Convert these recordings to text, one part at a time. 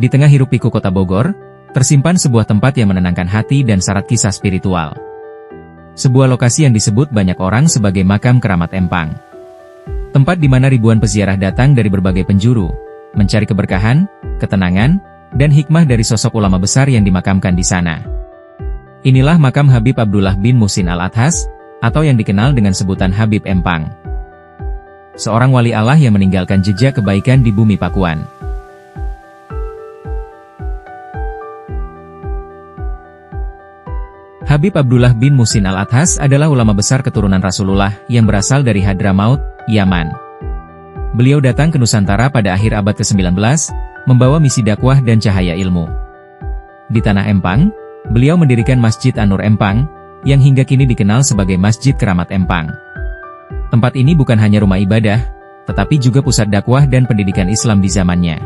Di tengah hiruk-pikuk kota Bogor, tersimpan sebuah tempat yang menenangkan hati dan syarat kisah spiritual. Sebuah lokasi yang disebut banyak orang sebagai makam keramat Empang. Tempat di mana ribuan peziarah datang dari berbagai penjuru, mencari keberkahan, ketenangan, dan hikmah dari sosok ulama besar yang dimakamkan di sana. Inilah makam Habib Abdullah bin Muhsin Al-Athas, atau yang dikenal dengan sebutan Habib Empang. Seorang wali Allah yang meninggalkan jejak kebaikan di bumi Pakuan. Habib Abdullah bin Muhsin Al-Athas adalah ulama besar keturunan Rasulullah yang berasal dari Hadramaut, Yaman. Beliau datang ke Nusantara pada akhir abad ke-19, membawa misi dakwah dan cahaya ilmu. Di tanah Empang, beliau mendirikan Masjid An-Nur Empang, yang hingga kini dikenal sebagai Masjid Keramat Empang. Tempat ini bukan hanya rumah ibadah, tetapi juga pusat dakwah dan pendidikan Islam di zamannya.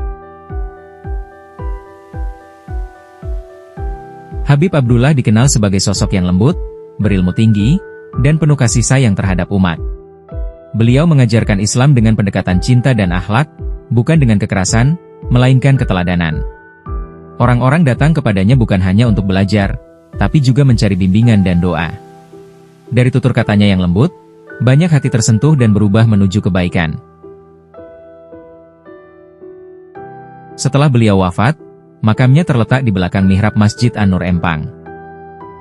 Habib Abdullah dikenal sebagai sosok yang lembut, berilmu tinggi, dan penuh kasih sayang terhadap umat. Beliau mengajarkan Islam dengan pendekatan cinta dan akhlak, bukan dengan kekerasan, melainkan keteladanan. Orang-orang datang kepadanya bukan hanya untuk belajar, tapi juga mencari bimbingan dan doa. Dari tutur katanya yang lembut, banyak hati tersentuh dan berubah menuju kebaikan. Setelah beliau wafat, makamnya terletak di belakang mihrab Masjid An-Nur Empang.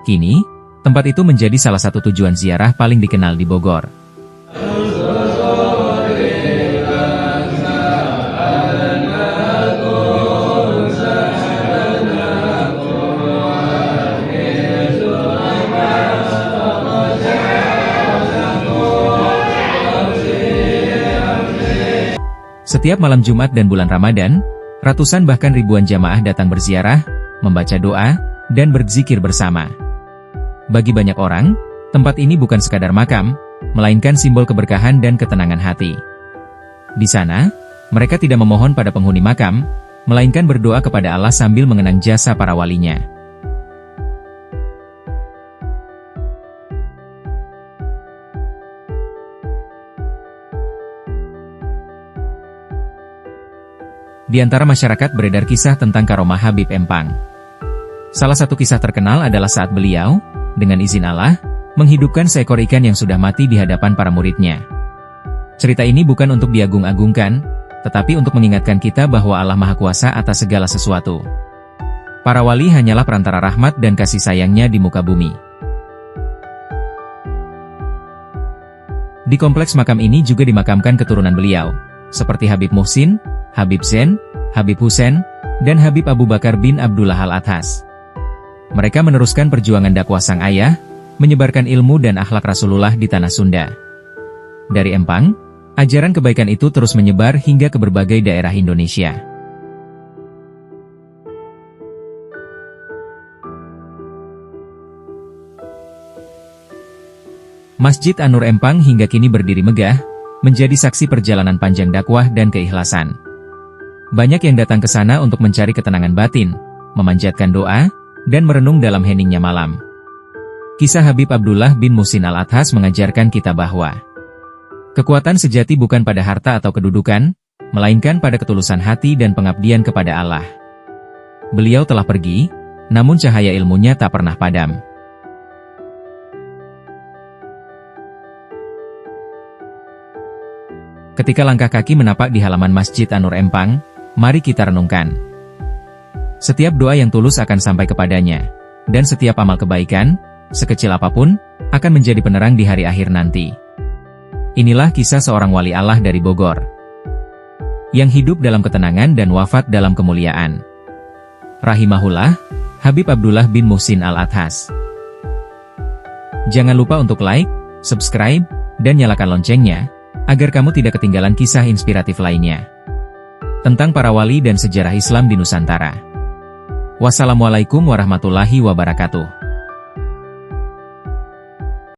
Kini, tempat itu menjadi salah satu tujuan ziarah paling dikenal di Bogor. Setiap malam Jumat dan bulan Ramadan, ratusan bahkan ribuan jamaah datang berziarah, membaca doa, dan berzikir bersama. Bagi banyak orang, tempat ini bukan sekadar makam, melainkan simbol keberkahan dan ketenangan hati. Di sana, mereka tidak memohon pada penghuni makam, melainkan berdoa kepada Allah sambil mengenang jasa para walinya. Di antara masyarakat beredar kisah tentang karomah Habib Empang. Salah satu kisah terkenal adalah saat beliau, dengan izin Allah, menghidupkan seekor ikan yang sudah mati di hadapan para muridnya. Cerita ini bukan untuk diagung-agungkan, tetapi untuk mengingatkan kita bahwa Allah Maha Kuasa atas segala sesuatu. Para wali hanyalah perantara rahmat dan kasih sayangnya di muka bumi. Di kompleks makam ini juga dimakamkan keturunan beliau, seperti Habib Muhsin, Habib Zain, Habib Husain, dan Habib Abu Bakar bin Abdullah Al-Athas. Mereka meneruskan perjuangan dakwah sang ayah, menyebarkan ilmu dan akhlak Rasulullah di tanah Sunda. Dari Empang, ajaran kebaikan itu terus menyebar hingga ke berbagai daerah Indonesia. Masjid An-Nur Empang hingga kini berdiri megah, menjadi saksi perjalanan panjang dakwah dan keikhlasan. Banyak yang datang ke sana untuk mencari ketenangan batin, memanjatkan doa, dan merenung dalam heningnya malam. Kisah Habib Abdullah bin Muhsin Al-Athas mengajarkan kita bahwa kekuatan sejati bukan pada harta atau kedudukan, melainkan pada ketulusan hati dan pengabdian kepada Allah. Beliau telah pergi, namun cahaya ilmunya tak pernah padam. Ketika langkah kaki menapak di halaman Masjid An-Nur Empang, mari kita renungkan. Setiap doa yang tulus akan sampai kepadanya, dan setiap amal kebaikan, sekecil apapun, akan menjadi penerang di hari akhir nanti. Inilah kisah seorang wali Allah dari Bogor, yang hidup dalam ketenangan dan wafat dalam kemuliaan. Rahimahullah, Habib Abdullah bin Muhsin Al-Athas. Jangan lupa untuk like, subscribe, dan nyalakan loncengnya, agar kamu tidak ketinggalan kisah inspiratif lainnya tentang para wali dan sejarah Islam di Nusantara. Wassalamualaikum warahmatullahi wabarakatuh.